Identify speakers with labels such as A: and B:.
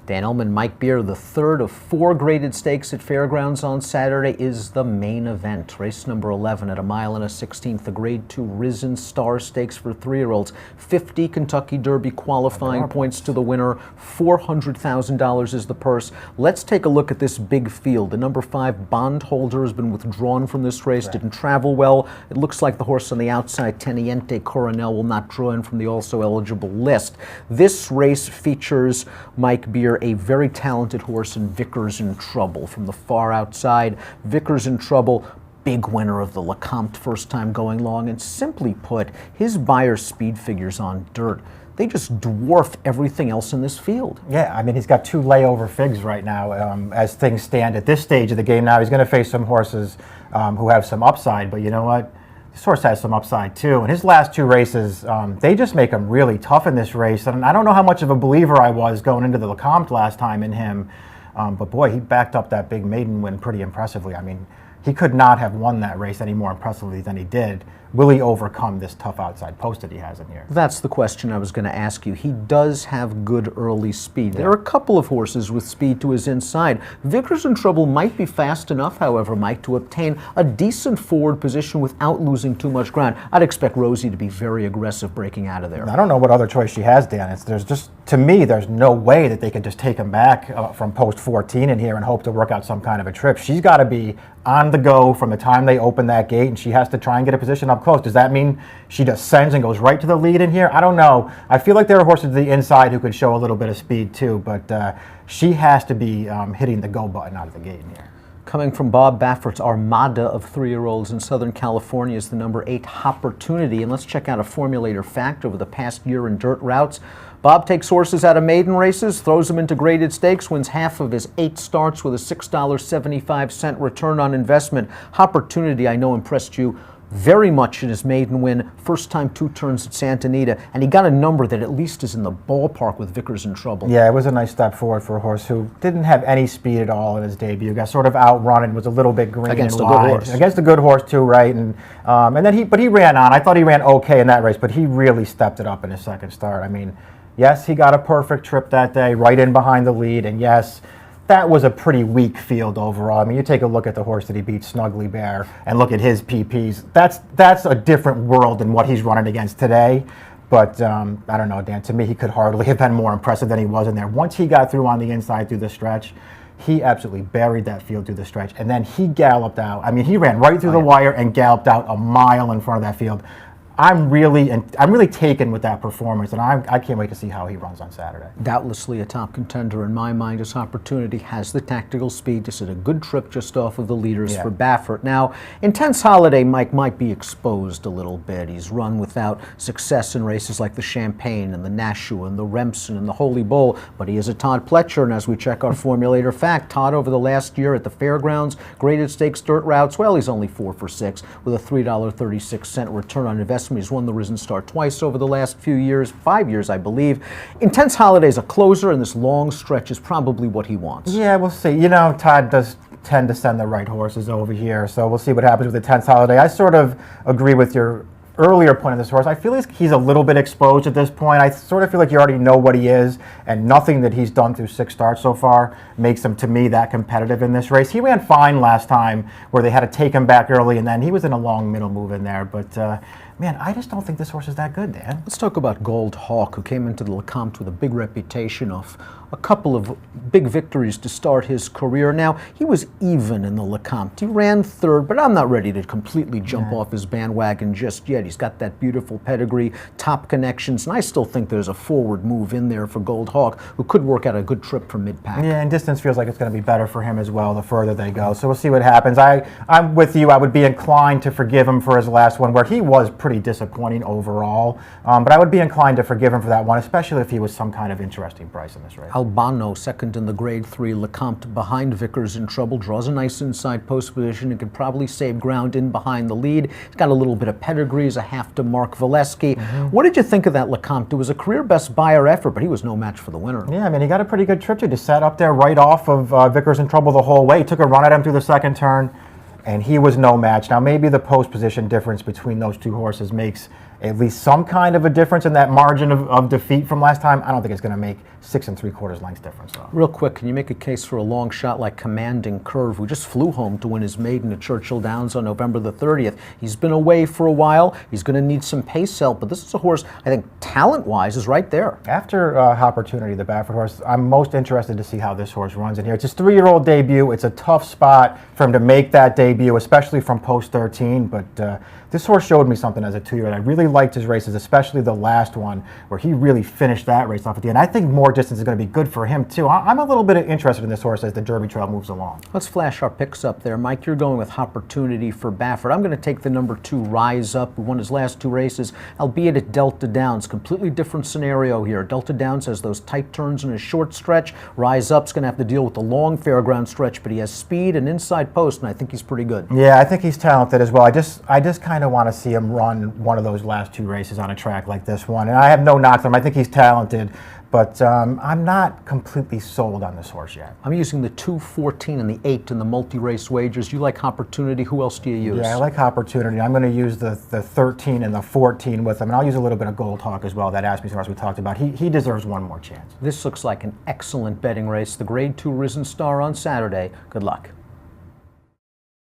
A: Dan Illman, Mike Beer, the third of 4 graded stakes at Fairgrounds on Saturday, is the main event. Race number 11 at 1 1/16, the Grade 2 Risen Star Stakes for 3-year-olds. 50 Kentucky Derby qualifying points to the winner. $400,000 is the purse. Let's take a look at this big field. The number 5 Bondholder has been withdrawn from this race, didn't travel well. It looks like the horse on the outside, Teniente Coronel, will not draw in from the also eligible list. This race features Mike Beer, a very talented horse, in Vickers in Trouble. From the far outside, Vickers in Trouble, big winner of the LeCompte, first time going long, and simply put, his Beyer speed figures on dirt, they just dwarf everything else in this field.
B: Yeah, I mean, he's got 2 layover figs right now as things stand at this stage of the game. Now he's going to face some horses who have some upside, but you know what? This horse has some upside too, and his last 2 races, they just make him really tough in this race. And I don't know how much of a believer I was going into the LeCompte last time in him, but boy, he backed up that big maiden win pretty impressively. I mean, he could not have won that race any more impressively than he did. Will he overcome this tough outside post that he has in here?
A: That's the question I was going to ask you. He does have good early speed. There are a couple of horses with speed to his inside. Vickers in Trouble might be fast enough, however, Mike, to obtain a decent forward position without losing too much ground. I'd expect Rosie to be very aggressive breaking out of there.
B: I don't know what other choice she has, Dan. There's just, to me, there's no way that they can just take him back from post 14 in here and hope to work out some kind of a trip. She's got to be on the go from the time they open that gate, and she has to try and get a position up close. Does that mean she just sends and goes right to the lead in here? I don't know. I feel like there are horses to the inside who could show a little bit of speed too, but she has to be hitting the go button out of the gate in here.
A: Coming from Bob Baffert's armada of 3-year-olds in Southern California is the number 8 Hopportunity. And let's check out a formulator fact over the past year in dirt routes. Bob takes horses out of maiden races, throws them into graded stakes, wins half of his 8 starts with a $6.75 return on investment. Hopportunity, I know, impressed you very much in his maiden win, first time 2 turns at Santa Anita, and he got a number that at least is in the ballpark with Vickers in Trouble.
B: Yeah, it was a nice step forward for a horse who didn't have any speed at all in his debut. Got sort of outrun and was a little bit green
A: against
B: and
A: a good
B: wide.
A: horse.
B: Against a good horse too, right? And then he ran on. I thought he ran okay in that race, but he really stepped it up in his second start. I mean, yes, he got a perfect trip that day, right in behind the lead, and yes, that was a pretty weak field overall. I mean, you take a look at the horse that he beat, Snuggly Bear, and look at his PPs. That's a different world than what he's running against today. But I don't know, Dan, to me, he could hardly have been more impressive than he was in there. Once he got through on the inside through the stretch, he absolutely buried that field through the stretch. And then he galloped out. I mean, he ran right through the wire and galloped out a mile in front of that field. I'm really taken with that performance, and I can't wait to see how he runs on Saturday.
A: Doubtlessly a top contender in my mind. His Opportunity has the tactical speed to sit a good trip just off of the leaders for Baffert. Now, Intense Holiday, Mike, might be exposed a little bit. He's run without success in races like the Champagne and the Nashua and the Remsen and the Holy Bull, but he is a Todd Pletcher, and as we check our formulator fact, Todd over the last year at the Fairgrounds, graded stakes dirt routes, well, he's only 4 for 6 with a $3.36 return on investment. He's won the Risen Star twice over the last few years, 5 years, I believe. Intense Holiday is a closer, and this long stretch is probably what he wants.
B: Yeah, we'll see. You know, Todd does tend to send the right horses over here, so we'll see what happens with Intense Holiday. I sort of agree with your earlier point of this horse. I feel like he's a little bit exposed at this point. I sort of feel like you already know what he is, and nothing that he's done through 6 starts so far makes him, to me, that competitive in this race. He ran fine last time where they had to take him back early, and then he was in a long middle move in there, but man, I just don't think this horse is that good, Dan.
A: Let's talk about Gold Hawk, who came into the LeCompte with a big reputation of a couple of big victories to start his career. Now, he was even in the LeCompte. He ran 3rd, but I'm not ready to completely jump off his bandwagon just yet. He's got that beautiful pedigree, top connections, and I still think there's a forward move in there for Gold Hawk, who could work out a good trip from mid-pack.
B: Yeah, and distance feels like it's going to be better for him as well the further they go. So we'll see what happens. I'm with you. I would be inclined to forgive him for his last one, where he was pretty disappointing overall. But I would be inclined to forgive him for that one, especially if he was some kind of interesting price in this race.
A: Albano, second in the Grade 3 LeCompte behind Vickers in Trouble, draws a nice inside post position and can probably save ground in behind the lead. He's got a little bit of pedigree. He's a half to Mark Valesky. What did you think of that LeCompte? It was a career best Beyer effort, but he was no match for the winner.
B: Yeah, I mean, he got a pretty good trip. He just sat up there right off of Vickers in Trouble the whole way. He took a run at him through the second turn, and he was no match. Now, maybe the post position difference between those 2 horses makes at least some kind of a difference in that margin of defeat from last time. I don't think it's going to make 6 3/4 lengths difference, though.
A: Real quick, can you make a case for a long shot like Commanding Curve, who just flew home to win his maiden at Churchill Downs on November the 30th? He's been away for a while. He's going to need some pace help, but this is a horse I think talent-wise is right there.
B: After Opportunity, the Baffert horse, I'm most interested to see how this horse runs in here. It's his 3-year-old debut. It's a tough spot for him to make that debut, especially from post 13, but this horse showed me something as a 2-year-old. I really liked his races, especially the last one where he really finished that race off at the end. I think more distance is going to be good for him too. I'm a little bit interested in this horse as the Derby Trail moves along.
A: Let's flash our picks up there. Mike, you're going with Opportunity for Baffert. I'm going to take the number 2 Rise Up, who won his last 2 races, albeit at Delta Downs. Completely different scenario here. Delta Downs has those tight turns in a short stretch. Rise Up's going to have to deal with the long fairground stretch, but he has speed and inside post, and I think he's pretty good.
B: Yeah, I think he's talented as well. I just kind of want to see him run one of those last 2 races on a track like this one. And I have no knocks on him. I think he's talented, but I'm not completely sold on this horse yet.
A: I'm using the 2, 14, and the 8 in the multi-race wagers. You like Opportunity. Who else do you use?
B: Yeah, I like Opportunity. I'm going to use the 13 and the 14 with him, and I'll use a little bit of Gold Hawk as well. That Asmussen horse we talked about. He deserves one more chance.
A: This looks like an excellent betting race. The Grade 2 Risen Star on Saturday. Good luck.